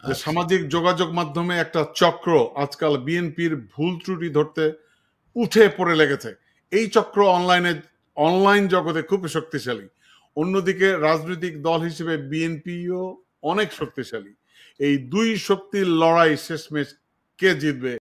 যে আচ্ছা সামাজিক যোগাযোগ মাধ্যমে একটা চক্র আজকাল বিএনপির ভুল ত্রুটি ধরতে উঠে পড়ে লেগেছে। এই চক্র অনলাইন জগতে খুব শক্তিশালী। অন্যদিকে রাজনৈতিক দল হিসেবে বিএনপিও অনেক শক্তিশালী। এই দুই শক্তির লড়াই শেষমেশ কে জিতবে?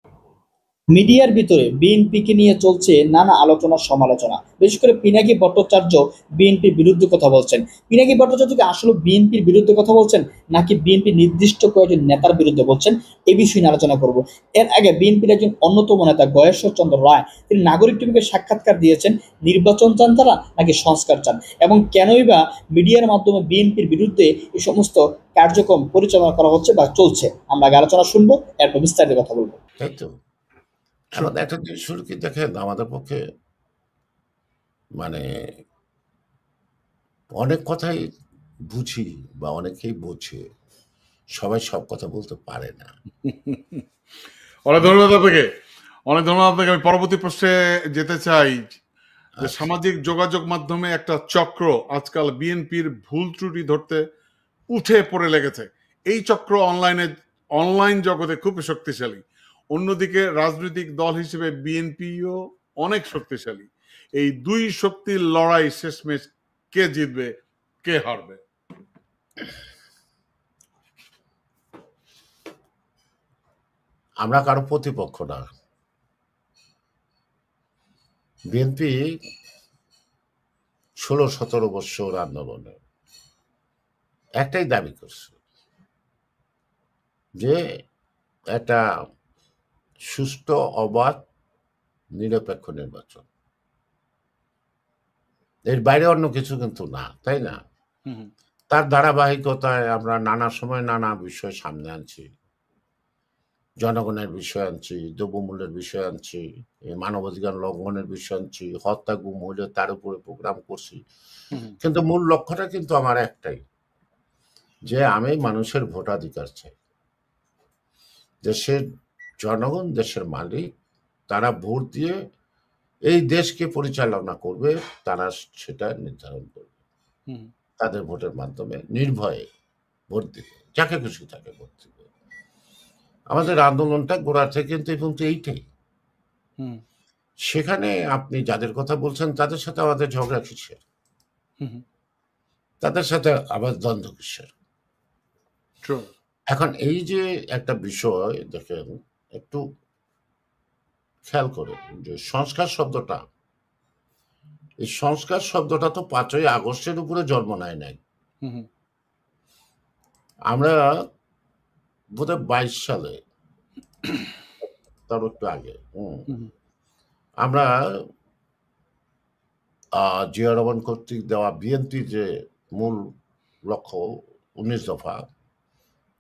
মিডিয়ার ভিতরে বিএনপিকে নিয়ে চলছে নানা আলোচনা সমালোচনা। বিশেষ করে পিনাকি ভট্টাচার্য বিএনপির বিরুদ্ধে কথা বলছেন। পিনাকি ভট্টাচার্য কি আসলে বিএনপির বিরুদ্ধে কথা বলছেন নাকি বিএনপির নির্দিষ্ট কয়েকজন নেতার বিরুদ্ধে বলছেন, এ বিষয়ে নিয়ে আলোচনা করব। এর আগে বিএনপির একজন অন্যতম নেতা গয়েশ্বর চন্দ্র রায় তিনি নাগরিক টিভিকে সাক্ষাৎকার দিয়েছেন। নির্বাচন চান তারা নাকি সংস্কার চান, এবং কেনই বা মিডিয়ার মাধ্যমে বিএনপির বিরুদ্ধে এই সমস্ত কার্যক্রম পরিচালনা করা হচ্ছে বা চলছে, আমরা আগে আলোচনা শুনবো, এরপর বিস্তারিত কথা বলবো। তাই তো এখন একটা জিনিস শুরু কি দেখেন, আমাদের পক্ষে মানে অনেক কথাই বুঝি বা অনেকেই বোঝে, সবাই সব কথা বলতে পারে না। অনেক ধন্যবাদ আপনাকে। আমি পরবর্তী প্রশ্নে যেতে চাই যে সামাজিক যোগাযোগ মাধ্যমে একটা চক্র আজকাল বিএনপির ভুল ত্রুটি ধরতে উঠে পড়ে লেগেছে। এই চক্র অনলাইন জগতে খুব শক্তিশালী। অন্যদিকে রাজনৈতিক দল হিসেবে বিএনপিও অনেক শক্তিশালী। এই দুই শক্তির লড়াই শেষমেশ কে জিতবে, কে হারবে? আমরা কারো প্রতিপক্ষ না। বিএনপি 16-17 বছর আন্দোলনে একটাই দাবি করছে যে একটা সুষ্ঠু, অবাধ, নিরপেক্ষ নির্বাচন। এর বাইরে অন্য কিছু কিন্তু না, তাই না? তার ধারাবাহিকতায় আমরা নানা সময় নানা বিষয় সামনে আনছি। জনগণের বিষয় আনছি, দ্রব্যমূল্যের বিষয় আনছি, মানবাধিকার লঙ্ঘনের বিষয় আনছি, হত্যা গুম হইলে তার উপরে প্রোগ্রাম করছি। কিন্তু মূল লক্ষ্যটা কিন্তু আমার একটাই, যে আমি মানুষের ভোটাধিকার চাই। দেশের জনগণ, দেশের মালিক, তারা ভোট দিয়ে এই দেশকে পরিচালনা করবে, তারা সেটা নির্ধারণ করবে। তাদের ভোটের মাধ্যমে নির্ভয়ে ভোট দিবে, যাকে খুশি তাকে ভোট দিবে। আমাদের আন্দোলনটা গোড়া থেকে কিন্তু এইটাই। সেখানে আপনি যাদের কথা বলছেন তাদের সাথে আমাদের ঝগড়া কিসের, তাদের সাথে আবার দ্বন্দ্ব কিসের? এখন এই যে একটা বিষয় দেখেন, একটু খেয়াল করে যে সংস্কার শব্দটা, এই সংস্কার শব্দটা তো 5ই আগস্টের উপরে জন্ম নেয় নাই। আমরা বোধহয় 22 সালে, তার একটু আগে, আমরা জিয়া রহমান কর্তৃক দেওয়া বিএনপি যে মূল লক্ষ্য 19 দফা,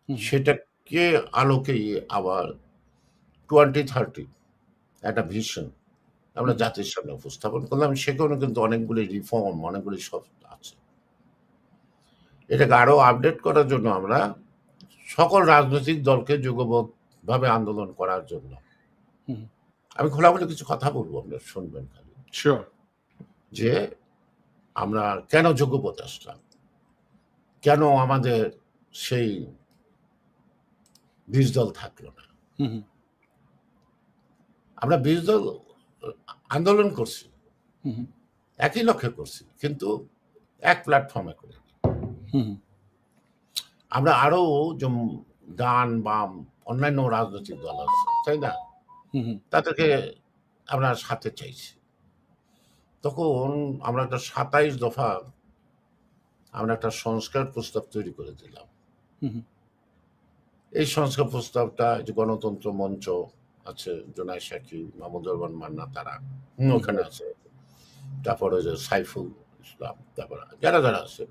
সেটাকে আলোকেই আবার 2030 একটা ভিশন আমরা জাতির সামনে উপস্থাপন করলাম। সেখানে কিন্তু অনেকগুলি রিফর্ম, অনেকগুলি সব আছে। এটাকে আরো আপডেট করার জন্য আমরা সকল রাজনৈতিক দলকে যুগবদ্ধভাবে আন্দোলন করার জন্য, আমি খোলাখুলি কিছু কথা বলবো, আপনারা শুনবেন খালি, যে আমরা কেন যোগ্যপথ আসলাম, কেন আমাদের সেই 20 দল থাকলো না। আমরা 20 দল আন্দোলন করছি, একই লক্ষ্যে করছি, কিন্তু এক প্ল্যাটফর্মে করে। আমরা আরো ডান বাম অন্যান্য রাজনৈতিক দল আছে, তাই না, তাদেরকে আমরা সাথে চাইছি। তখন আমরা একটা 27 দফা আমরা একটা সংস্কার প্রস্তাব তৈরি করে দিলাম। এই সংস্কার প্রস্তাবটা যে গণতন্ত্র মঞ্চ আছে, জোনাই সাকি, মাহমুদুর রহমান মান্না, তারা ওখানে আছে, তারপরে যে সাইফুল ইসলাম, তারপরে যারা যারা আছে,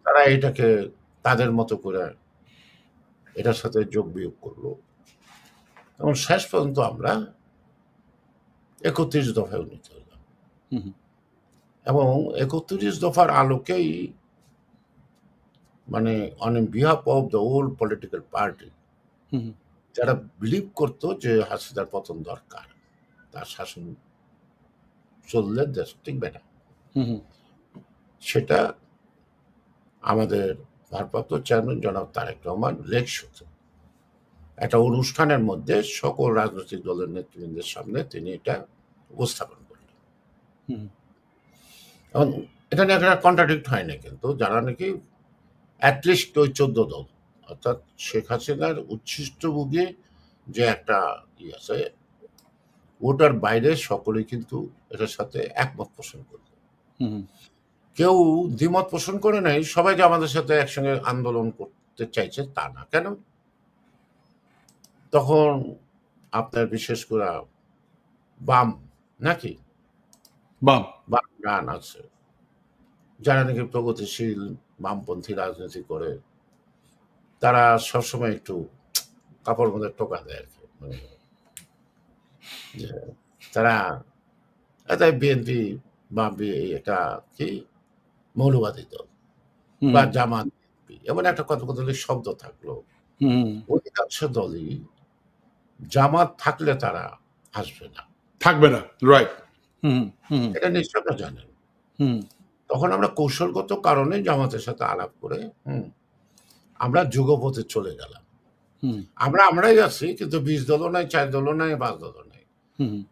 তারা এটাকে তাদের মতো করে এটার সাথে যোগ বিয়োগ করলো, এবং শেষ পর্যন্ত আমরা 31 দফায় উন্নীত হলাম। এবং 31 দফার আলোকেই, মানে on behalf of the old political party, যারা বিলিভ করতো যে হাসিনার পতন দরকার, তার শাসন চললে দেশ টিকবে না, সেটা আমাদের ভারপ্রাপ্ত চেয়ারম্যান জনাব তারেক রহমান লেখসূত্র একটা অনুষ্ঠানের মধ্যে সকল রাজনৈতিক দলের নেতৃবৃন্দের সামনে তিনি এটা উপস্থাপন করলেন। এবং এটা নিয়ে একটা কন্ট্রাডিক্ট হয় না, কিন্তু যারা নাকি অ্যাটলিস্ট ওই 14 দল, অর্থাৎ শেখ হাসিনার উচ্ছিষ্টভোগী যে একটা আছে, ওটার বাইরে সকলেই কিন্তু এটার সাথে একমত পোষণ করবে। কেউ দ্বিমত পোষণ করে নাই, সবাই যে আমাদের সাথে একসঙ্গে আন্দোলন করতে চাইছে তা না। কেন? তখন আপনার বিশেষ করে বাম নাকি বাম গান আছে, যারা নাকি প্রগতিশীল বামপন্থী রাজনীতি করে, তারা সবসময় একটু কাপড় মধ্যে টোকা দেয় আর কি, মানে যে তারা বিএনপি বা এটা কি মৌলবাদী দল বা জামাত, এমন একটা কতগুলি শব্দ থাকলো। অধিকাংশ দলই জামাত থাকলে তারা আসবে না, থাকবে না, রাইট। এটা নিশ্চয় আপনারা জানেন। তখন আমরা কৌশলগত কারণে জামাতের সাথে আলাপ করে আমরা যুগপথে চলে গেলাম। আমরাই আছি, কিন্তু 20 দলও নাই, 4 দলও নাই, 5 দলও নাই।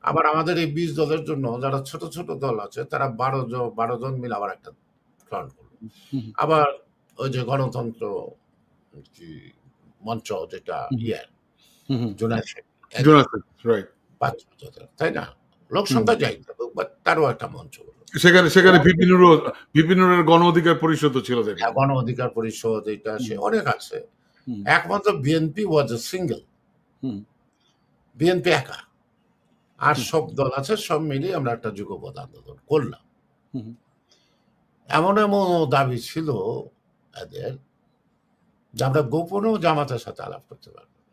আবার আমাদের এই 20 দলের জন্য যারা ছোট ছোট দল আছে, তারা 12 জন মিলে আবার একটা ফ্রন্ট করলো। আবার ওই যে গণতন্ত্র মঞ্চ, যেটা তাই না, লোক সংখ্যা যাই, তারও একটা মঞ্চ হলো। সেখানে বিপিনুরের গণ অধিকার পরিষদ ছিল, গণ অধিকার পরিষদ, এটা সে অনেক আছে। একমাত্র BNP was a single, BNP একা, আর সব দল আছে, সব মিলিয়ে আমরা একটা যুগপৎ আন্দোলন করলাম। এমন এমন দাবি ছিল এদের যে আমরা গোপনেও জামাতের সাথে আলাপ করতে পারবো না।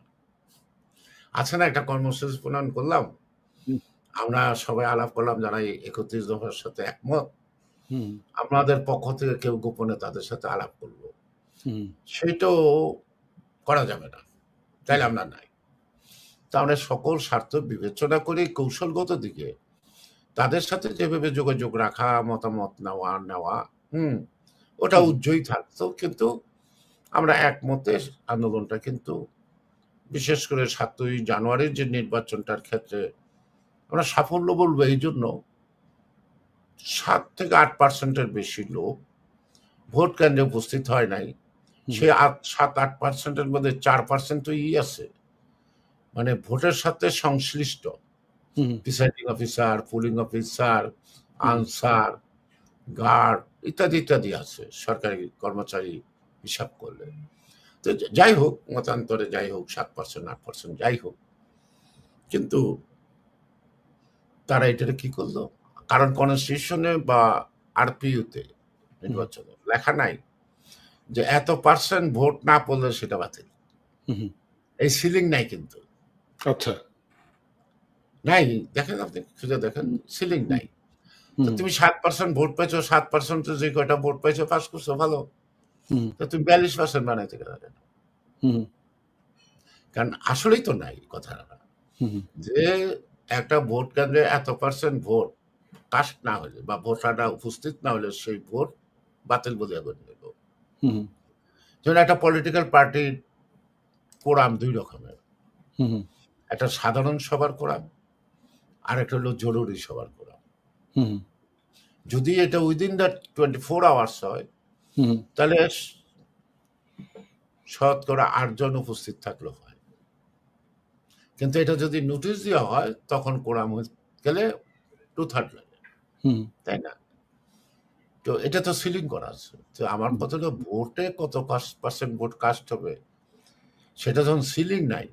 আছে না, একটা কর্মসূচি প্রণয়ন করলাম, আমরা সবাই আলাপ করলাম যারা 31 দফার সাথে একমত, আমাদের পক্ষ থেকে কেউ গোপনে তাদের সাথে আলাপ করলো, সেটাও করা যাবে না, তাইলে আমরা নাই। তা আমরা সকল স্বার্থ বিবেচনা করে কৌশলগত দিকে তাদের সাথে যেভাবে যোগাযোগ রাখা, মতামত নেওয়া ওটা উজ্জ্বল থাকতো। কিন্তু আমরা একমতে আন্দোলনটা, কিন্তু বিশেষ করে 7ই জানুয়ারির যে নির্বাচনটার ক্ষেত্রে আমরা সাফল্য বলবো এই জন্য, 7 থেকে 8% বেশি লোক ভোট কেন্দ্রে উপস্থিত হয় নাই। সে 7-8% মধ্যে 4% তো আছে, মানে ভোটের সাথে সংশ্লিষ্ট presiding officer, polling officer, Ansar, guard ইত্যাদি ইত্যাদি আছে, সরকারি কর্মচারী হিসাব করলে। তো যাই হোক, মতান্তরে যাই হোক, 7%, 8% যাই হোক, কিন্তু তারা এটা কি করলো, কারণ কনস্টিটিউশনে বা আরপিইউতে নির্বাচনে লেখা নাই যে এত পার্সেন্ট ভোট না পড়লে সেটা বাতিল। এই সিলিং নাই, কিন্তু আচ্ছা নাই, দেখেন আপনি খুঁজে দেখেন, সিলিং নাই। তো তুমি 7% ভোট পাইছো, 7% যে কয়টা ভোট পাইছো পাস করছো, ভালো। তো তুমি 42% বানাইতে গেলে, কারণ আসলেই তো নাই কথা, যে একটা ভোট কেন্দ্রে এত পার্সেন্ট ভোট কাস্ট না হলে বা ভোটাররা উপস্থিত না হলে সেই ভোট বাতিল বলে গণ্য হলো। যেমন একটা পলিটিক্যাল পার্টির কোরাম 2 রকমের, একটা সাধারণ সভার কোরাম, আর একটা হলো জরুরি সভার কোরাম। যদি এটা উইদিন দ্য 24 আওয়ার্স হয়, তাহলে শতকরা 8 জন উপস্থিত থাকলে হয়। কিন্তু এটা যদি নোটিশ দেওয়া হয়, তখন কোরাম গেলে 2/3 লাগে, তাই না? তো এটা তো সিলিং করা আছে। তো আমার কথা হলো, ভোটে কত পার্সেন্ট ভোট কাস্ট হবে সেটা যখন সিলিং নাই,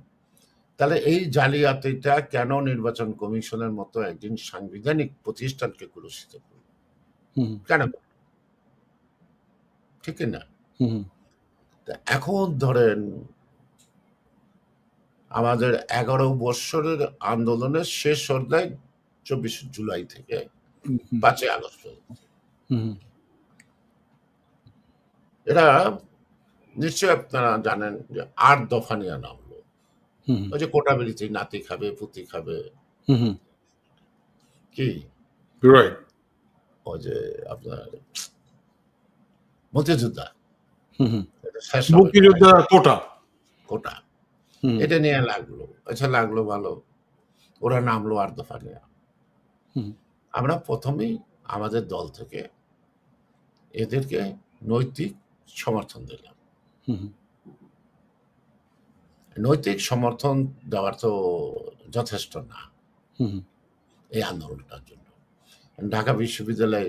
তাহলে এই জালিয়াতিটা কেন নির্বাচন কমিশনের মতো একদিন সাংবিধানিক প্রতিষ্ঠানকে কুলুষিত করবে? কেন? ঠিক না? এখন ধরেন আমাদের 11 বছরের আন্দোলনের শেষ অধ্যায় 24 জুলাই থেকে 5 আগস্ট, এরা নিশ্চয় আপনারা জানেন যে 8 দফা নিয়ে নামলো। ওই যে কোটাবিলিটি, নাতি খাবে, পুতি খাবে, কি ওই যে আপনার মুক্তিযোদ্ধা, মুক্তিযোদ্ধা কোটা, হুম, এটা নিয়ে লাগলো, আচ্ছা লাগলো ভালো, ওরা নামলো আর দফা নিয়ে। হুম, আমরা প্রথমেই আমাদের দল থেকে এদেরকে নৈতিক সমর্থন দিলাম। হুম, নৈতিক সমর্থন দেওয়ার তো যথেষ্ট না হুম, এই আন্দোলনটার জন্য। ঢাকা বিশ্ববিদ্যালয়ে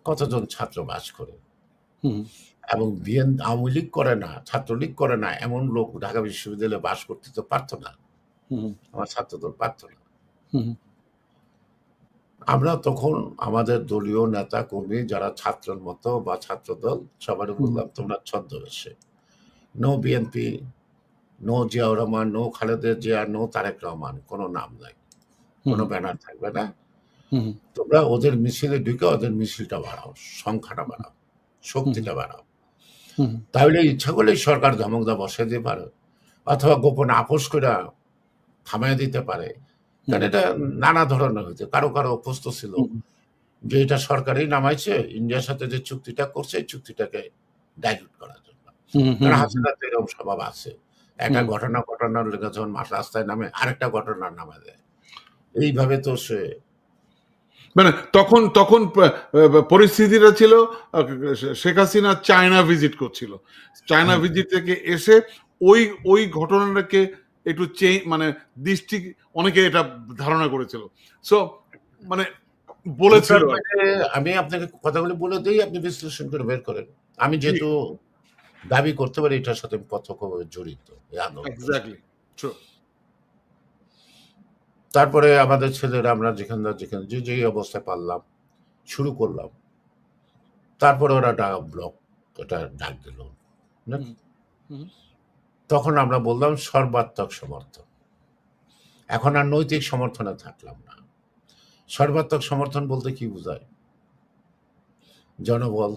কতজন ছাত্র বাস করে, হুম, এবং আওয়ামী লীগ করে না, ছাত্রলীগ করে না এমন লোক ঢাকা বিশ্ববিদ্যালয়ে বাস করতে তো পারতো না, হুম, আমার ছাত্রদল পারতো না। হুম, আমরা তখন আমাদের দলীয় নেতা কর্মী যারা ছাত্রের মতো বা ছাত্রদল সবারই হুম, বললাম তোমরা ছদ্মবেশে, no BNP, no Ziaur Rahman, no Khaleda Zia, no Tarique Rahman, কোনো নাম নাই, কোনো ব্যানার থাকবে না। হুম, তোমরা ওদের মিছিলে ঢুকে ওদের মিছিলটা বাড়াও, সংখ্যাটা বাড়াও, শক্তিটা বাড়াও। হুম, তাহলে ইচ্ছা করলেই সরকার ধমকদা বসে দিতে পারে, অথবা গোপন আপোষ করে থামাই দিতে পারে। কারণ এটা নানা ধরনের হইতে, কারো কারো অভ্যস্ত ছিল যে এটা সরকারই নামাইছে, ইন্ডিয়ার সাথে যে চুক্তিটা করছে এই চুক্তিটাকে ডাইলুট করার জন্য। কারণ হাসিনার তো এরকম স্বভাব আছে, একটা ঘটনার লেগে যখন রাস্তায় নামে আরেকটা ঘটনা নামা দেয়, এইভাবে তো সে মানে তখন তখন পরিস্থিতিটা ছিল শেখ হাসিনা চায়না ভিজিট করছিল, চায়না ভিজিট থেকে এসে ওই ওই ঘটনাটাকে একটু মানে দৃষ্টি অনেকে এটা ধারণা করেছিল, সো মানে বলেছিল আর কি। আমি আপনাকে কথাগুলি বলে দিই, আপনি বিশ্লেষণ করে বের করেন। আমি জি, যেহেতু দাবি করতে পারি এটার সাথে প্রত্যক্ষভাবে জড়িত এই আন্দোলনটার সাথে। Exactly true. তারপরে আমাদের ছেলেরা আমরা যেখানে যে অবস্থায় পারলাম শুরু করলাম। তারপরে ওরা ব্লক এটা ডাক দিল নাকি। তখন আমরা বললাম সর্বাত্মক সমর্থন। এখন আর নৈতিক সমর্থনে থাকলাম না। সর্বাত্মক সমর্থন বলতে কি বোঝায়? জনবল,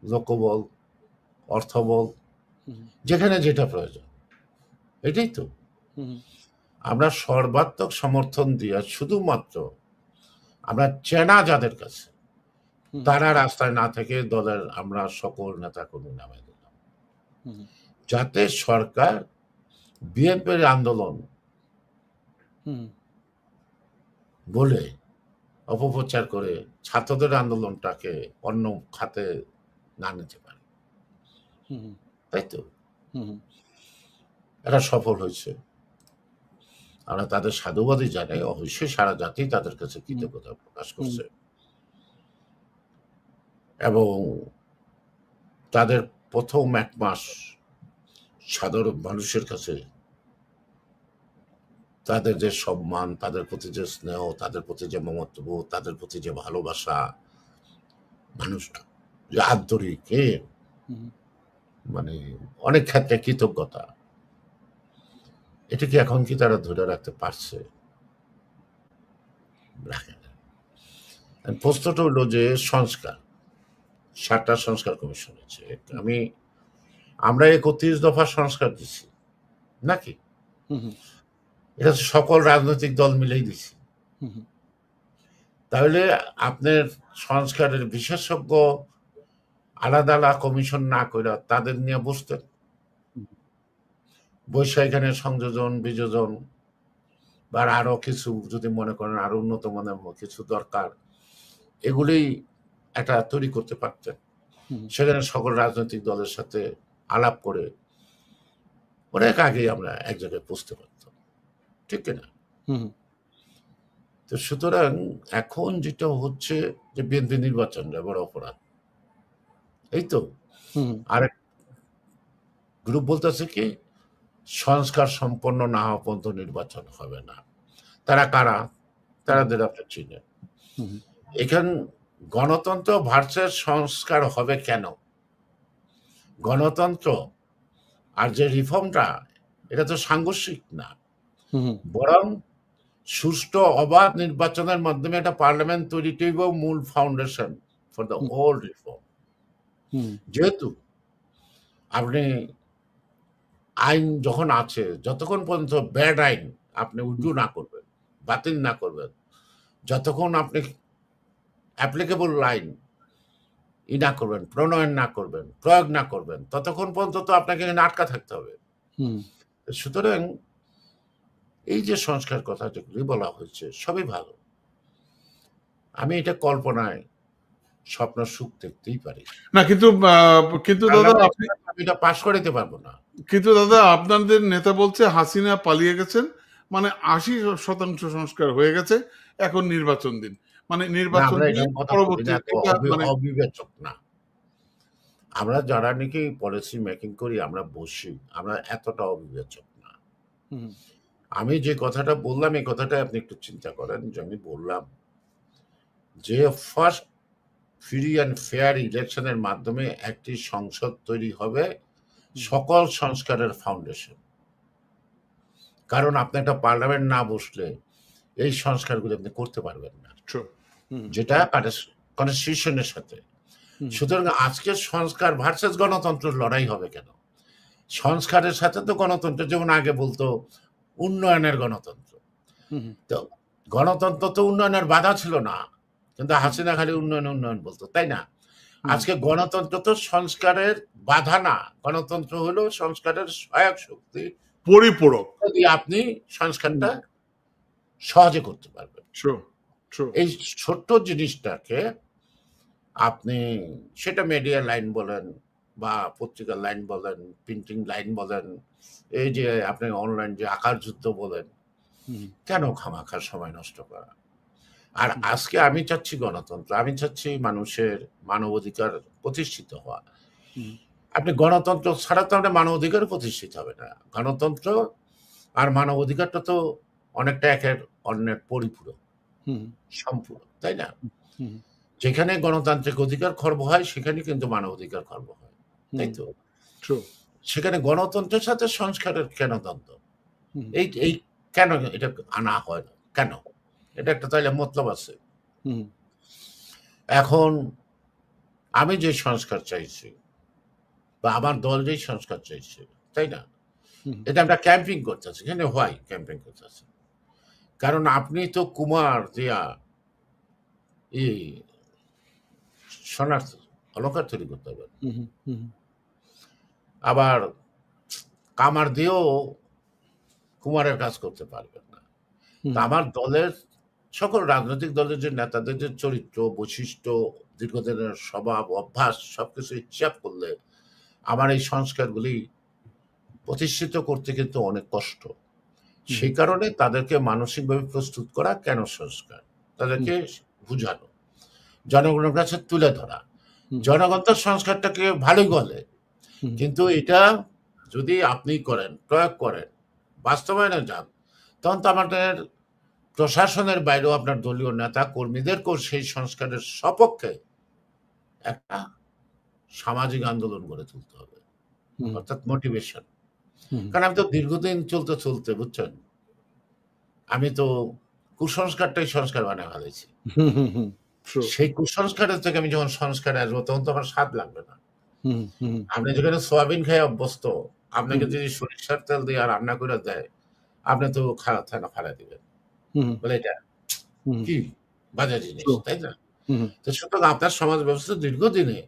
লোকবল, অর্থবল, যেখানে যেটা প্রয়োজন, এটাই তো। আমরা সর্বাত্মক সমর্থন দিয়ে শুধুমাত্র আমরা চেনা যাদের কাছে তারা রাস্তায় না থেকে দলের আমরা সকল নেতা কর্মী নামে দিলাম, যাতে সরকার বিএনপির আন্দোলন বলে অপপ্রচার করে ছাত্রদের আন্দোলনটাকে অন্য খাতে না নিতে পারে। তাই তো এরা সফল হয়েছে, আমরা তাদের সাধুবাদই জানাই, অবশ্যই সারা জাতি তাদের কাছে কৃতজ্ঞতা প্রকাশ করছে, এবং তাদের প্রথম 1 মাস সাধারণ মানুষের কাছে তাদের যে সম্মান, তাদের প্রতি যে স্নেহ, তাদের প্রতি যে মমত্ববোধ, তাদের প্রতি যে ভালোবাসা, মানুষটা যে আন্তরিক, মানে অনেক ক্ষেত্রে কৃতজ্ঞতা, এটা কি এখন কি তারা ধরে রাখতে পারছে? রাখে না। প্রশ্নটা হলো যে সংস্কার, 7টা সংস্কার কমিশন আছে, আমরা 31 দফা সংস্কার দিচ্ছি নাকি? এটা সকল রাজনৈতিক দল মিলেই দিচ্ছি। তাহলে আপনার সংস্কারের বিশেষজ্ঞ আলাদা আলাদা কমিশন না করে তাদের নিয়ে বসতেন, বৈশা এখানে সংযোজন বিযোজন বা আরো কিছু যদি মনে করেন আরো উন্নত মানের কিছু দরকার, এগুলি একটা তৈরি করতে পারতেন। সেখানে সকল রাজনৈতিক দলের সাথে আলাপ করে অনেক আগেই আমরা এক জায়গায় পৌঁছতে পারতাম, ঠিক কিনা? তো সুতরাং এখন যেটা হচ্ছে যে বিএনপি নির্বাচনটা বড় অপরাধ, এই তো। আরেক গ্রুপ বলতেছে কি সংস্কার সম্পন্ন না হওয়া পর্যন্ত নির্বাচন হবে না। তারা কারা? তারাদের আপনি চিনেন। এখান গণতন্ত্র ভার্সেস সংস্কার হবে কেন? গণতন্ত্র আর যে রিফর্মটা এটা তো সাংঘর্ষিক না, বরং সুষ্ঠু অবাধ নির্বাচনের মাধ্যমে একটা পার্লামেন্ট তৈরি করব, মূল foundation for the whole reform. যেহেতু আপনি আইন যখন আছে, যতক্ষণ পর্যন্ত ব্যাড আইন আপনি উজু না করবেন, বাতিল না করবেন, যতক্ষণ আপনি অ্যাপ্লিকেবল আইন না করবেন, প্রণয়ন না করবেন, প্রয়োগ না করবেন, ততক্ষণ পর্যন্ত তো আপনাকে এখানে আটকা থাকতে হবে। সুতরাং এই যে সংস্কার কথা যেগুলি বলা হয়েছে সবই ভালো। আমি এটা কল্পনায় স্বপ্ন সুখ দেখতেই পারি, না কিন্তু কিন্তু দাদা আপনি আমি এটা পাশ করাতে পারবো না। কিন্তু দাদা আপনাদের নেতা বলছে হাসিনা পালিয়ে গেছেন, মানে 80% সংস্কার হয়ে গেছে, এখন নির্বাচন দিন, মানে না, নির্বাচন আমরা দিয়ে এরকম কথা বলি পরবর্তী না, এত এটা মানে অবিবেচক না। আমরা যারা নাকি পলিসি মেকিং করি আমরা বসি, আমরা এতটা অবিবেচক না। হুম, আমি যে কথাটা বললাম এই কথাটা আপনি একটু চিন্তা করেন, যে আমি বললাম যে ফার্স্ট ফ্রি অ্যান্ড ফেয়ার ইলেকশনের মাধ্যমে একটি সংসদ তৈরি হবে সকল সংস্কারের ফাউন্ডেশন। কারণ আপনি একটা পার্লামেন্ট না বসলে এই সংস্কারগুলো আপনি করতে পারবেন না, true, হুম, যেটা কনস্টিটিউশনের সাথে। হুম, সুতরাং আজকে সংস্কার ভার্সেস গণতন্ত্রের লড়াই হবে কেন? সংস্কারের সাথে তো গণতন্ত্র, যেমন আগে বলতো উন্নয়নের গণতন্ত্র, হুম, তো গণতন্ত্র তো উন্নয়নের বাধা ছিল না, কিন্তু হাসিনা খালি উন্নয়ন উন্নয়ন বলতো, তাই না? আজকে গণতন্ত্র তো সংস্কারের বাধা না, গণতন্ত্র হলো সংস্কারের সহায়ক শক্তি, পরিপূরক, যদি আপনি সংস্কারটা সহজে করতে পারবেন। true, true, এই ছোট্ট জিনিসটাকে আপনি, সেটা মিডিয়া লাইন বলেন বা পত্রিকার লাইন বলেন, প্রিন্টিং লাইন বলেন, এই যে আপনি অনলাইন যে আকার যুদ্ধ বলেন, হুম, কেন খামাখার সময় নষ্ট করা? আর আজকে আমি চাচ্ছি গণতন্ত্র, আমি চাচ্ছি মানুষের মানবাধিকার প্রতিষ্ঠিত হওয়া। হুম, আপনি গণতন্ত্র ছাড়া তো আপনার মানবাধিকার প্রতিষ্ঠিত হবে না। গণতন্ত্র আর মানবাধিকারটা তো অনেকটা একের অন্যের পরিপূরক, হুম, সম্পূরক, তাই না? হুম, যেখানে গণতান্ত্রিক অধিকার খর্ব হয় সেখানে কিন্তু মানবাধিকার খর্ব হয়, তাই তো? true, সেখানে গণতন্ত্রের সাথে সংস্কারের কেন দ্বন্দ্ব? হুম, এই এই কেন এটা আনা হয় না কেন? এটা একটা তাইলে মতলব আছে। হুম, এখন আমি যে সংস্কার চাইছি বা আমার দল যেই সংস্কার চাইছে, তাই না? হুম, এটা আমরা ক্যাম্পিং করতেছি, এখানে হোয়াই ক্যাম্পিং করতেছি? কারণ আপনি তো কুমার দিয়া এই সোনার অলঙ্কার তৈরি করতে পারবেন, হুম, হুম, আবার কামার দিয়েও কুমারের কাজ করতে পারবেন না। হুম, তা আমার দলের সকল রাজনৈতিক দলের যে নেতাদের যে চরিত্র, বৈশিষ্ট্য, দীর্ঘদিনের স্বভাব, অভ্যাস সবকিছু হিসাব করলে আমার এই সংস্কারগুলি প্রতিষ্ঠিত করতে কিন্তু অনেক কষ্ট। সেই কারণে তাদেরকে মানসিকভাবে প্রস্তুত করা, কেন সংস্কার, তাদেরকে বুঝানো, জনগণের কাছে তুলে ধরা। হুম, জনগণ তো সংস্কারটাকে ভালোই বলে, হুম, কিন্তু এটা যদি আপনি করেন, প্রয়োগ করেন, বাস্তবায়নে যান, তখন তো আমাদের প্রশাসনের বাইরেও আপনার দলীয় নেতা কর্মীদেরকেও সেই সংস্কারের সপক্ষে একটা সামাজিক আন্দোলন গড়ে তুলতে হবে, হুম, অর্থাৎ মোটিভেশন। হুম, কারণ আমি তো দীর্ঘদিন চলতে চলতে, বুঝছেন, আমি তো কুসংস্কারটাই সংস্কার বানায় ফেলেছি। হুম, হুম, হুম, true, সেই কুসংস্কারের থেকে আমি যখন সংস্কারে আসবো তখন তো আমার স্বাদ লাগবে না। হুম, হুম, আপনি যেখানে সোয়াবিন খেয়ে অভ্যস্ত, আপনাকে হুম, যদি সরিষার তেল দিয়ে রান্না করে দেয়, আপনি তো খারাপ থাকা ফালা দিবেন, হুম, বলে এটা হুম, কি বাজে জিনিস, true, তাই না? হুম, তো সুতরাং আপনার সমাজ ব্যবস্থা দীর্ঘদিনে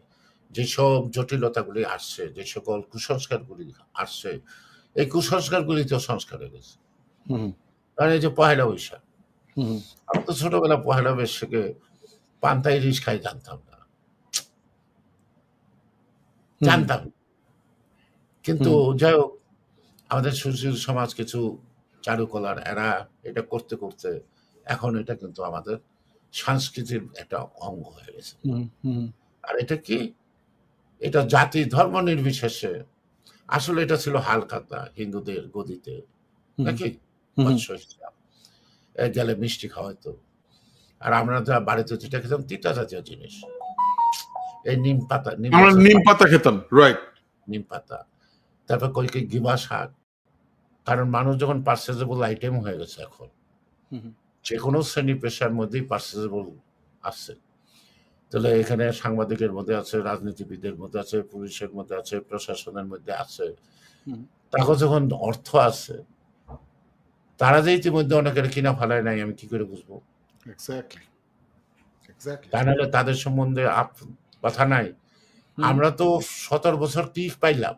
যেসব জটিলতাগুলি আসছে, যে সকল কুসংস্কারগুলি আসছে, এই কুসংস্কারগুলি তো সংস্কার হয়ে গেছে। হুম, কারণ এই যে পহেলা বৈশাখ, হুম, আমরা তো ছোটবেলা পহেলা বৈশাখে পান্তা ইলিশ খাই জানতাম না, হুম, জানতাম। কিন্তু হুম, যাই হোক, আমাদের সুশীল সমাজ কিছু চারুকলার এরা এটা করতে করতে এখন এটা কিন্তু আমাদের সংস্কৃতির একটা অঙ্গ হয়ে গেছে। হুম, হুম, আর এটা কি, এটা জাতি ধর্ম নির্বিশেষে, আসলে এটা ছিল হালখাতা হিন্দুদের গদিতে, হুম, নাকি হুম, মৎস্য হিসাব, গেলে মিষ্টি খাওয়াইতো। আর আমরা যা বাড়িতে যেটা খেতাম তিতা জাতীয় জিনিস, এই নিম পাতা, নিম আমরা গাছের নিম পাতা, পাতা খেতাম, রাইট, নিম পাতা, তারপর কয়েক গিবা শাক। কারণ মানুষ যখন পার্সেজেবল আইটেম হয়ে গেছে এখন, যে কোনো শ্রেণী পেশার মধ্যেই পার্সেজেবল আছে, তাহলে এখানে সাংবাদিকের মধ্যে আছে, রাজনীতিবিদের মধ্যে আছে, পুলিশের মধ্যে আছে, প্রশাসনের মধ্যে আছে, তাকে যখন অর্থ আছে, তারা যে ইতিমধ্যে অনেকের কিনা ফেলায় নাই, আমি কি করে বুঝবো? এক্স্যাক্টলি, এক্স্যাক্টলি, তা নাহলে তাদের সম্বন্ধে কথা নাই। আমরা তো 17 বছর কি পাইলাম,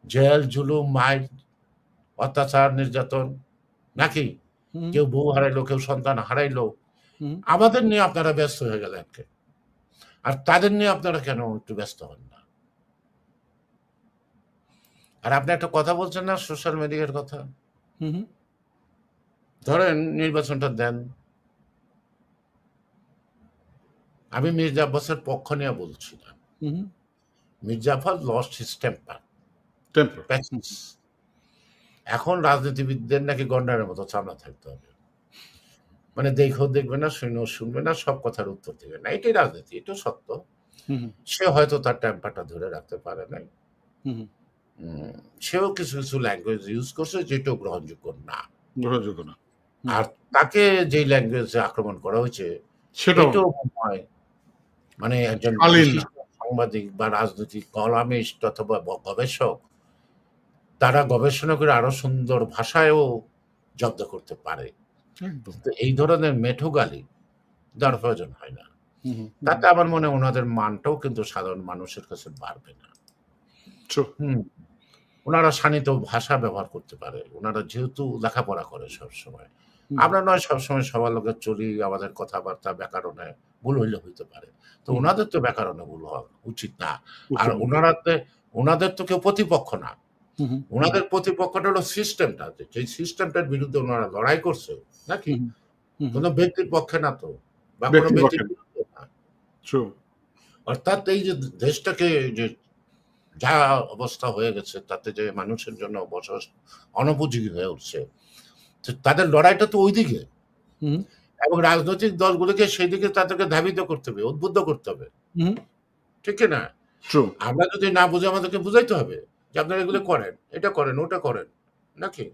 জেল জুলুম মাইর, অত্যাচার নির্যাতন, নাকি হুম, কেউ বউ হারাইলো, কেউ সন্তান হারাইলো, হুম। আমাদের নিয়ে আপনারা ব্যস্ত হয়ে গেলেন কেন? আর তাদের নিয়ে আপনারা কেন একটু ব্যস্ত হন না? আর আপনি একটা কথা বলছেন না সোশ্যাল মিডিয়ার কথা, হুম, হুম, ধরেন নির্বাচনটা দেন, আমি মির্জা আব্বাসের পক্ষ নিয়ে বলছি না। হুম। Mirza Abbas lost his temper, temper. এখন রাজনীতিবিদদের নাকি গন্ডারের মতো চামড়া থাকতে হবে, মানে দেখেও দেখবে না, শুনেও শুনবে না, সব কথার উত্তর দেবে না। এটাই রাজনীতি, এটা সত্য। হুম, সে হয়তো তার টেম্পারটা ধরে রাখতে পারে নাই। হুম। উম, সেও কিছু কিছু ল্যাঙ্গুয়েজ ইউজ করছে যেটাও গ্রহণযোগ্য না। গ্রহণযোগ্য না। হুম। আর তাকে যেই ল্যাঙ্গুয়েজে আক্রমণ করা হয়েছে সেটাও এটাও মনে হয় মানে একজন শালীন না। বিশিষ্ট সাংবাদিক বা রাজনৈতিক কলামিস্ট অথবা গবেষক, তারা গবেষণা করে আরো সুন্দর ভাষায়ও জব্দ করতে পারে। একদম। তো এই ধরনের মেঠো গালি দেওয়ার প্রয়োজন হয় না। হুম, হুম, তাতে আমার মনে হয় ওনাদের মানটাও কিন্তু সাধারণ মানুষের কাছে বাড়বে না। True. হুম, ওনারা শানিত ভাষা ব্যবহার করতে পারে, ওনারা যেহেতু লেখাপড়া করে সবসময়। হুম, আমরা নয় সবসময় সবার লোকে চলি, আমাদের কথাবার্তা ব্যাকরণে ভুল হইলে হইতে পারে। তো হুম। ওনাদের তো ব্যাকরণে ভুল হওয়া উচিত না। আর উচিত না। ওনাদের তো কেউ প্রতিপক্ষ না। হুম, হুম, ওনাদের প্রতিপক্ষটা হলো সিস্টেমটা, যে সিস্টেমটার বিরুদ্ধে ওনারা লড়াই করছে, নাকি? হুম, হুম, হুম। কোনো ব্যক্তির পক্ষে না তো, বা কোনো ব্যক্তির ব্যক্তির পক্ষে। বিরুদ্ধে না। True. অর্থাৎ এই যে দেশটাকে যে যা অবস্থা হয়ে গেছে, তাতে যে মানুষের জন্য বসবাস অনুপযোগী হয়ে উঠছে, তো তাদের লড়াইটা তো ওইদিকে। হুম, এবং রাজনৈতিক দলগুলোকে সেই দিকে তাদেরকে ধাবিত করতে হবে, উদ্বুদ্ধ করতে হবে, হুম। ঠিক কি না? True. আমরা যদি না বুঝে আমাদেরকে বুঝাইতে হবে যে আপনারা এগুলো করেন, এটা করেন, ওটা করেন, নাকি?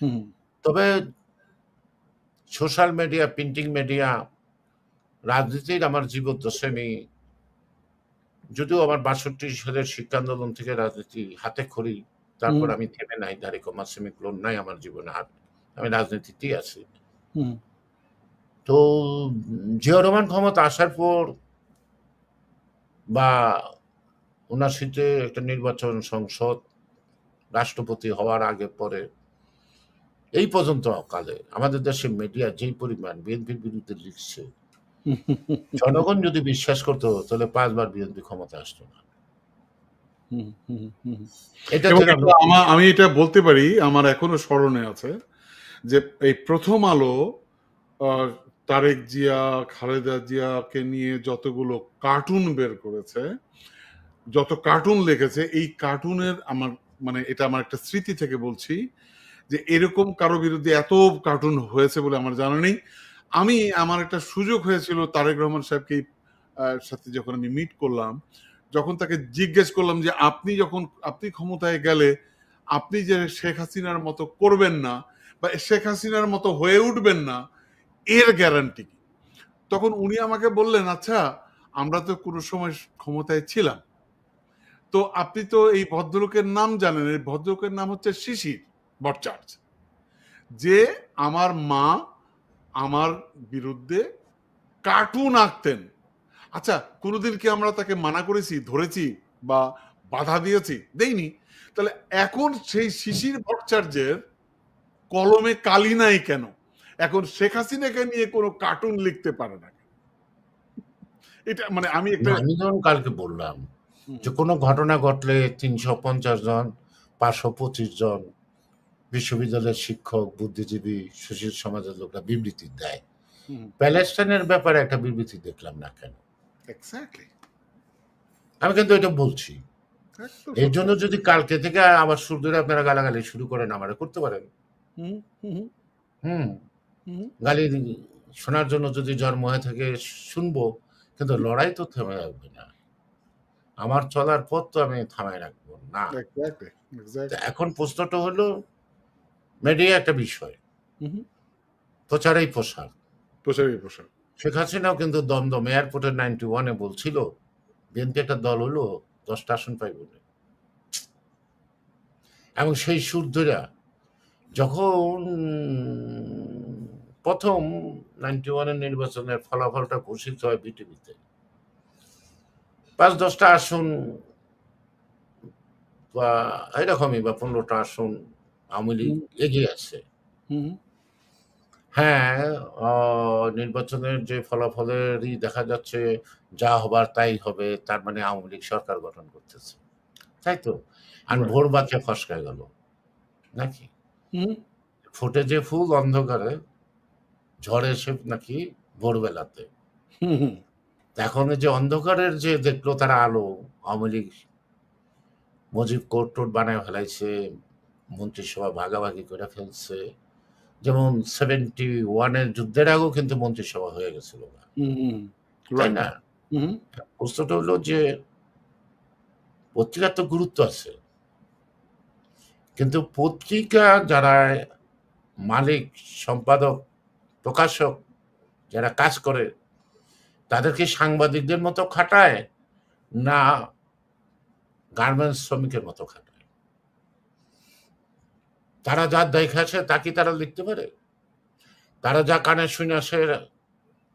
হুম, তবে সোশ্যাল মিডিয়া, প্রিন্টিং মিডিয়া, রাজনীতির আমার জীবদ্দশায় আমি, যদিও আমার ৬২ সালের শিক্ষা আন্দোলন থেকে রাজনীতি হাতে খড়ি, তারপর হুম, আমি থেমে নাই, দাড়ি কমা সেমিক্লোন নাই আমার জীবনে আর। আমি রাজনীতিতেই আছি। হুম, তো জিয়াউর রহমান ক্ষমতা আসার পর বা ৭৯-তে একটা নির্বাচন, সংসদ, রাষ্ট্রপতি হওয়ার আগে পরে এই পর্যন্ত কালে আমাদের দেশে মিডিয়া যেই পরিমাণ বিএনপির বিরুদ্ধে লিখছে, জনগণ যদি বিশ্বাস করতো তাহলে ৫ বার বিএনপি ক্ষমতা আসতো না। হুম, হুম, হুম। এটা এবং থেকে এটা আমি এটা বলতে পারি, আমার এখনো স্মরণে আছে যে এই প্রথম আলো আহ, তারেক জিয়া, খালেদা জিয়াকে নিয়ে যতগুলো কার্টুন বের করেছে, যত কার্টুন লিখেছে, এই কার্টুনের আমার মানে এটা আমার একটা স্মৃতি থেকে বলছি যে এরকম কারো বিরুদ্ধে এত কার্টুন হয়েছে বলে আমার জানা নেই। আমার একটা সুযোগ হয়েছিল তারেক রহমান সাহেবকে সাথে যখন আমি মিট করলাম, যখন তাকে জিজ্ঞেস করলাম যে আপনি ক্ষমতায় গেলে আপনি যে শেখ হাসিনার মতো করবেন না বা শেখ হাসিনার মতো হয়ে উঠবেন না, এর গ্যারান্টি কি? তখন উনি আমাকে বললেন, আচ্ছা আমরা তো কোনো সময় ক্ষমতায় ছিলাম, তো আপনি তো এই ভদ্রলোকের নাম জানেন, এই ভদ্রলোকের নাম হচ্ছে শিশির ভট্টাচার্য, যে আমার মা আমার বিরুদ্ধে কার্টুন আঁকতেন। আচ্ছা, কোনোদিন কি আমরা তাকে মানা করেছি, ধরেছি বা বাধা দিয়েছি? দেইনি। তাহলে এখন সেই শিশির ভট্টাচার্যের কলমে কালি নাই কেন? এখন শেখ হাসিনাকে নিয়ে কোনো কার্টুন লিখতে পারে না কেন? এটা মানে আমি একটা আমি যেমন কালকে বললাম হুম, যে কোনো ঘটনা ঘটলে ৩৫০ জন, ৫২৫ জন বিশ্ববিদ্যালয়ের শিক্ষক, বুদ্ধিজীবী, সুশীল সমাজের লোকরা বিবৃতি দেয়। হুম, প্যালেস্টাইনের ব্যাপারে একটা বিবৃতি দেখলাম না কেন? এক্স্যাক্টলি, আমি কিন্তু এটা বলছি। একদম এর সত্য। জন্য যদি কালকে থেকে আবার সুর ধরে আপনারা গালাগালি শুরু করেন, আমারে করতে পারেন। হুম, হুম, হুম, হুম, গালি শোনার জন্য যদি জন্ম হয়ে থাকে শুনবো, কিন্তু লড়াই তো থেমে থাকবে না। আমার চলার পথ তো আমি থামায় রাখবো না। এক্স্যাক্টলি, তো এক্স্যাক্টলি। এখন প্রশ্নটা হলো, মিডিয়া একটা বিষয়, হুম, প্রচারেই প্রসার। প্রসারই প্রসার। শেখ হাসিনাও কিন্তু দমদম এয়ারপোর্টে 91-এ বলছিল বিএনপি একটা দল হলো 10টা আসন পাইব না। এবং সেই সুর ধইরা যখন প্রথম 91-এর নির্বাচনের ফলাফলটা ঘোষিত হয় বিটিভিতে, ৫-১০টা আসন বা এরকমই বা ১৫টা আসন আওয়ামী লীগ হুম, এগিয়ে আছে। হুম, হ্যাঁ, নির্বাচনের যে ফলাফলেরই দেখা যাচ্ছে যা হবার তাই হবে, তার মানে আওয়ামী লীগ সরকার গঠন করতেছে, তাই তো? আর রাইট। ভোর বাক্যে ফসকায় গেল নাকি? হুম, ফোটে যে ফুল অন্ধকারে, ঝড়ে এসে নাকি ভোরবেলাতে। হুম, হুম, এখন এই যে অন্ধকারের যে দেখলো তারা আলো, আওয়ামী লীগ মুজিব কোর্ট টোট বানায় ফেলাইছে, মন্ত্রিসভা ভাগাভাগি করে ফেলছে। যেমন 71-এর যুদ্ধের আগেও কিন্তু মন্ত্রিসভা হয়ে গেছিল না, হুম, হুম, তাই রাইট। না? হুম, প্রশ্নটা হলো যে পত্রিকার তো গুরুত্ব আছে, কিন্তু পত্রিকা যারা মালিক, সম্পাদক, প্রকাশক যারা কাজ করে তাদেরকে সাংবাদিকদের মতো খাটায় না গার্মেন্টস শ্রমিকের মতো খাটায়? তারা যা দেখাচ্ছে তা কি তারা লিখতে পারে? তারা যা কানে শুনে আসে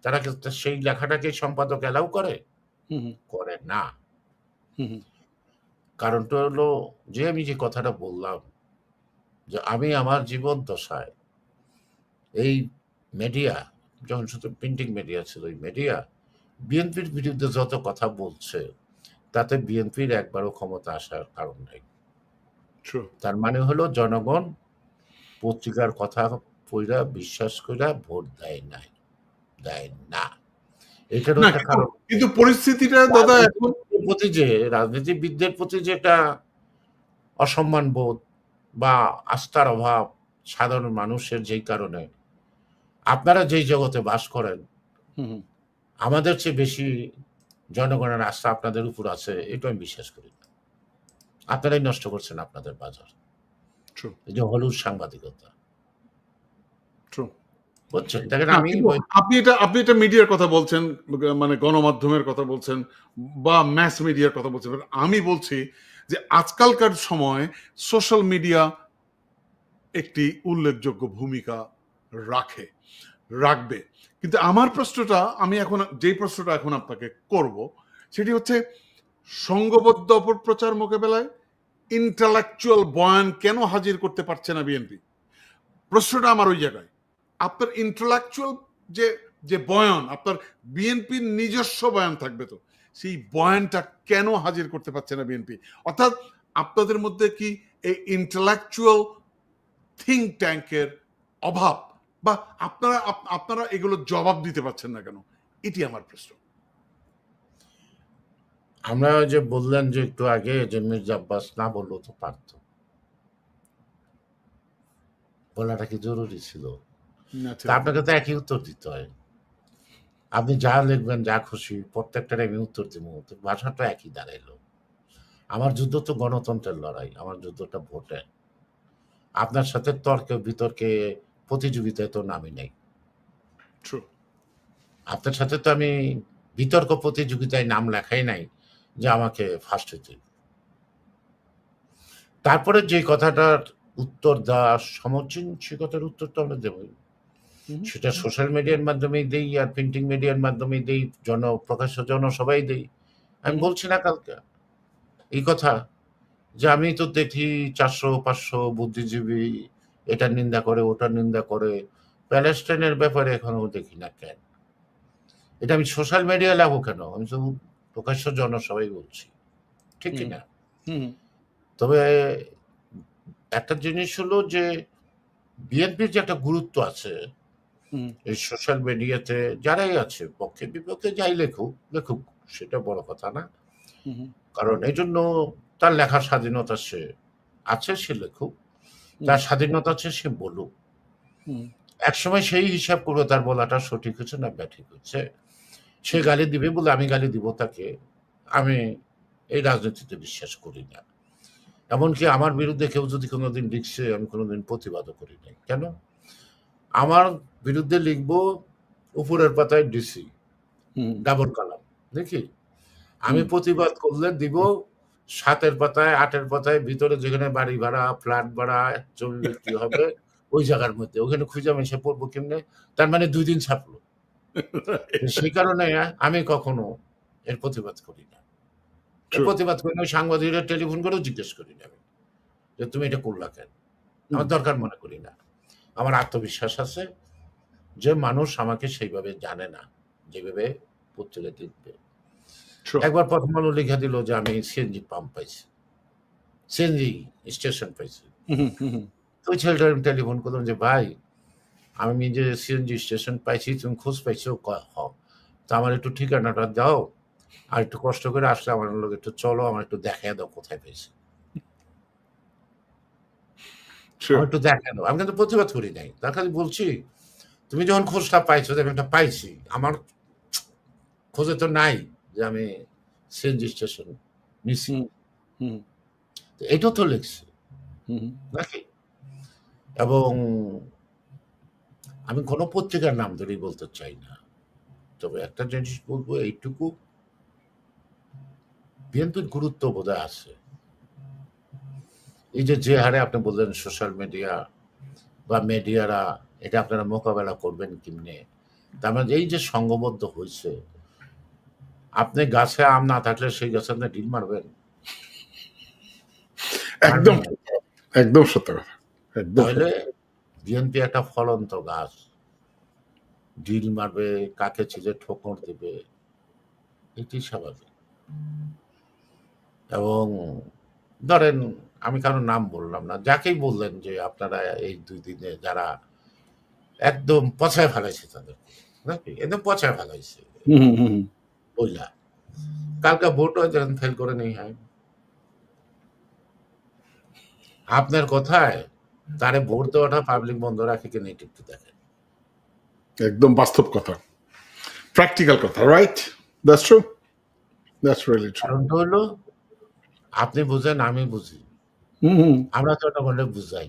তারা কি সেই লেখাটাকে সম্পাদক এলাও করে? হুম, করে না। হুম, কারণটা হলো যে আমি যে কথাটা বললাম যে আমি আমার জীবন দশায় এই মিডিয়া, যখন শুধু প্রিন্টিং মিডিয়া ছিল, এই মিডিয়া বিএনপির বিরুদ্ধে যত কথা বলছে তাতে বিএনপির একবারও ক্ষমতা আসার কারণ নেই। ট্রু। তার মানে হলো জনগণ পত্রিকার কথা পইরা বিশ্বাস কইরা ভোট দেয় নাই, দেয় না। এটারও না একটা কিন্তু কারণ আছে। কিন্তু পরিস্থিতিটা দাদা এখন রাজনীতিবিদদের প্রতি যে একটা অসম্মান বোধ বা আস্থার অভাব সাধারণ মানুষের, যেই কারণে আপনারা যেই জগতে বাস করেন হুম, হুম, আমাদের চেয়ে বেশি জনগণের আস্থা আপনাদের উপর আছে, এটা আমি বিশ্বাস করি না। আপনারাই নষ্ট করছেন আপনাদের বাজার। ট্রু, এই যে হলুদ সাংবাদিকতা, ট্রু। বুঝছেন? দেখেন না আমি কিন্তু আপনি এটা মিডিয়ার কথা বলছেন, মানে গণমাধ্যমের কথা বলছেন বা ম্যাস মিডিয়ার কথা বলছেন। But আমি বলছি যে আজকালকার সময় সোশ্যাল মিডিয়া একটি উল্লেখযোগ্য ভূমিকা রাখে, রাখবে। কিন্তু আমার প্রশ্নটা যে প্রশ্নটা এখন আপনাকে করব সেটি হচ্ছে সংঘবদ্ধ অপপ্রচার মোকাবেলায় ইন্টালেকচুয়াল বয়ান কেন হাজির করতে পারছে না বিএনপি? প্রশ্নটা আমার ওই জায়গায়। আপনার ইন্টালেকচুয়াল যে যে বয়ান, আপনার বিএনপির নিজস্ব বয়ান থাকবে তো, সেই বয়ানটা কেন হাজির করতে পারছে না বিএনপি? অর্থাৎ আপনাদের মধ্যে কি এই ইন্টালেকচুয়াল থিঙ্ক ট্যাঙ্কের অভাব, বা আপনারা এগুলো জবাব দিতে পারছেন না কেন? এটি আমার প্রশ্ন। আমরা যে বললেন যে একটু আগে যে মির্জা আব্বাস না বললেও তো পারত, বলাটা কি জরুরি ছিল? তা আচ্ছা, আপনাকে তো একই উত্তর দিতে হয়। আপনি যা লিখবেন যা খুশি প্রত্যেকটার আমি উত্তর দিব, তো ভাষাটা একই দাঁড়াইলো। আমার যুদ্ধ তো গণতন্ত্রের লড়াই, আমার যুদ্ধটা ভোটে। আপনার সাথে তর্কে বিতর্কে প্রতিযোগিতায় তো নামি নাই। ট্রু। আপনার সাথে তো আমি বিতর্ক প্রতিযোগিতায় নাম লেখাই নাই যে আমাকে ফার্স্ট হইতে হবে। তারপরে যে কথাটার উত্তর দেওয়া সমীচীন, সে কথার উত্তর তো আমরা দেবই। সেটা সোশ্যাল মিডিয়ার মাধ্যমেই দেই আর প্রিন্টিং মিডিয়ার মাধ্যমেই দেই, প্রকাশ্য জনসভায় দেই। আমি বলছি না কালকে এই কথা যে আমি তো দেখি 400-500 বুদ্ধিজীবী এটার নিন্দা করে, ওটার নিন্দা করে। প্যালেস্টাইনের ব্যাপারে এখনো দেখি না কেন? এটা আমি সোশ্যাল মিডিয়ায় লাগবো কেন? আমি তো প্রকাশ্য জনসভায় বলছি। ঠিক কি না? তবে একটা জিনিস হলো যে বিএনপির যে একটা গুরুত্ব আছে এই সোশ্যাল মিডিয়াতে, যারাই আছে পক্ষে বিপক্ষে যাই লেখুক লেখুক, সেটা বড় কথা না। কারণ এই জন্য তার লেখার স্বাধীনতা আছে, সে লেখুক, তার স্বাধীনতা আছে, সে বলুক। একসময় সেই হিসাব করবে তার বলাটা সঠিক হচ্ছে না ব্যাঠিক হচ্ছে। সে গালি দিবে বলে আমি গালি দিব তাকে, আমি এই রাজনীতিতে বিশ্বাস করি না। এমনকি আমার বিরুদ্ধে কেউ যদি কোনোদিন লিখছে, আমি কোনোদিন প্রতিবাদও করি নাই। কেন? আমার বিরুদ্ধে লিখবো উপরের পাতায় ডিসি, ডাবল কালাম, দেখি আমি প্রতিবাদ করলে দিব 7-এর পাতায়, 8-এর পাতায়, ভিতরে যেখানে বাড়ি ভাড়া, ফ্ল্যাট ভাড়া, জমি বিক্রি হবে ওই জায়গার মধ্যে, ওখানে খুঁজে আমি এসে পড়বো কেমনে? তার মানে 2 দিন ছাপলো। সেই কারণে আমি কখনো এর প্রতিবাদ করি না। এর ট্রু। প্রতিবাদ করি না, ওই সাংবাদিকরা টেলিফোন করেও জিজ্ঞেস করি না আমি যে তুমি এটা করলা কেন? আমার দরকার মনে করি না। আমার আত্মবিশ্বাস আছে যে মানুষ আমাকে সেইভাবে জানে না যেভাবে পত্রিকা লিখবে। Sure. একবার প্রথম আলো লিখে দিল যে আমি সিএনজি পাম্প পাইছি, সিএনজি স্টেশন পাইছি। তো ওই ছেলেটা আমি টেলিফোন করলাম যে ভাই আমি যে সিএনজি স্টেশন পাইছি, তুমি খোঁজ পাইছো? তো আমার একটু ঠিকানাটা দাও, আর একটু কষ্ট করে আসলে আমার লোক একটু চলো, আমার একটু দেখাই দাও কোথায় পেয়েছি, আমার Sure. একটু দেখাই দাও। আমি কিন্তু প্রতিবাদ করি নাই, তার কাছে বলছি তুমি যখন খোঁজটা পাইছো যে আমি একটা পাইছি, আমার খোঁজে তো নাই যে আমি সিএনজি স্টেশন নিছি। তো এটাও তো লিখছি নাকি? এবং আমি কোনো পত্রিকার নাম ধরেই বলতে চাই না, তবে একটা জিনিস বলবো এইটুকু, বিএনপির গুরুত্ব বোধহয় আছে। এই যে হারে আপনি বললেন সোশ্যাল মিডিয়া বা মিডিয়ারা, এটা আপনারা মোকাবেলা করবেন কেমনে, তার মানে এই যে সংঘবদ্ধ হয়েছে, আপনি গাছে আম না থাকলে সেই গাছে আপনি ডিল মারবেন? একদম একদম সত্য কথা, একদম তাহলে বিএনপি একটা ফলন্ত গাছ, ডিল মারবে, কাকে চিজে ঠোকর দেবে, এটি স্বাভাবিক। এবং ধরেন আমি কারো নাম বললাম না, যাকেই বললেন যে আপনারা এই 2 দিনে যারা একদম পচায় ফেলাইছে তাদের নাকি, একদম পচায় ফেলাইছে বইলা, কালকে ভোট হয় যখন ফেল করে নেই হয় আপনার কথায়, তারে ভোট দেওয়াটা পাবলিক বন্ধ রাখে কিনা এটা একটু দেখেন। একদম বাস্তব কথা, প্র্যাকটিক্যাল কথা, right? That's true, that's really true. কারণটা হলো আপনি বুঝেন, আমি বুঝি, আমরা জনগণে বুঝাই,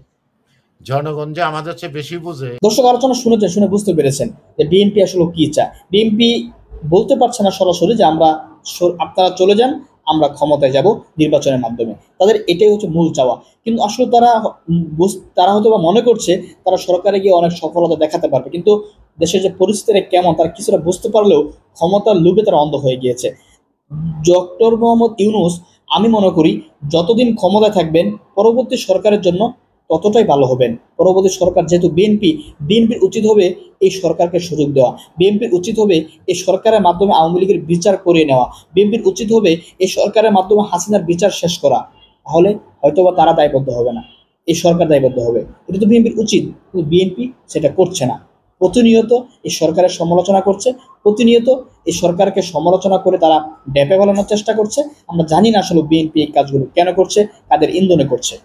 জনগণ যে আমাদের চেয়ে বেশি বুঝে। দর্শক আলোচনা শুনেছেন, শুনে বুঝতে পেরেছেন যে বিএনপি আসলে কি চায়। বিএনপি বলতে পারছে না সরাসরি যে আপনারা চলে যান, আমরা ক্ষমতায় যাব নির্বাচনের মাধ্যমে। তাদের এটাই হচ্ছে মূল চাওয়া। কিন্তু আসলে তারা হয়তো বা মনে করছে তারা সরকারে গিয়ে অনেক সফলতা দেখাতে পারবে, কিন্তু দেশের যে পরিস্থিতি কেমন তারা কিছুটা বুঝতে পারলেও ক্ষমতার লোভে তারা অন্ধ হয়ে গিয়েছে। ডক্টর মোহাম্মদ ইউনূস আমি মনে করি যতদিন ক্ষমতায় থাকবেন পরবর্তী সরকারের জন্য ততটাই ভালো হবেন। পরবর্তী সরকার যেহেতু বিএনপির উচিত হবে এই সরকারকে সুযোগ দেওয়া, বিএনপির উচিত হবে এই সরকারের মাধ্যমে আওয়ামী লীগের বিচার করিয়ে নেওয়া, বিএনপির উচিত হবে এই সরকারের মাধ্যমে হাসিনার বিচার শেষ করা। তাহলে হয়তোবা তারা দায়বদ্ধ হবে না, এই সরকার দায়বদ্ধ হবে। এটা তো বিএনপির উচিত, কিন্তু বিএনপি সেটা করছে না। প্রতিনিয়ত এই সরকারের সমালোচনা করছে, প্রতিনিয়ত এই সরকারকে সমালোচনা করে তারা ডেপে ফেলানোর চেষ্টা করছে। আমরা জানি না আসলে বিএনপি এই কাজগুলো কেন করছে, কাদের ইন্ধনে করছে।